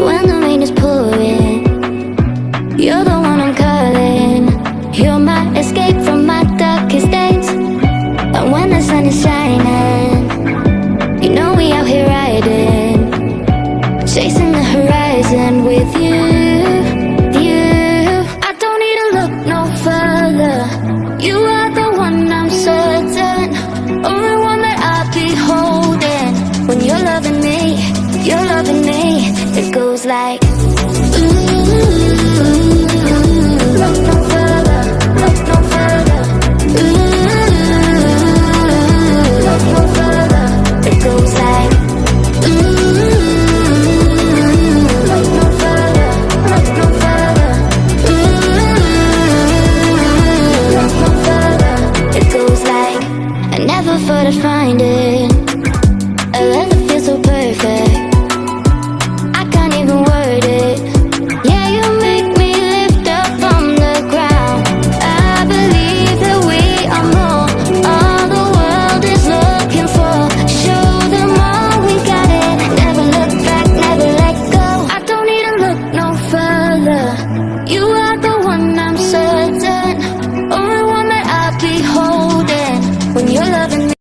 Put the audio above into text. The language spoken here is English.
when the rain is pouring. You're the one I'm calling. You're my escape from my darkest days. And when the sun is shining, you know we out here riding, chasing the horizon with you. I don't need to look no further. You are the one I'm certain, only one that I'll be holding. When you're loving me, it goes like ooh. Look no further, look no further. Ooh, look no further. It goes like ooh. Look no further, look no further. Ooh, look no further. It goes like I never thought I'd find it.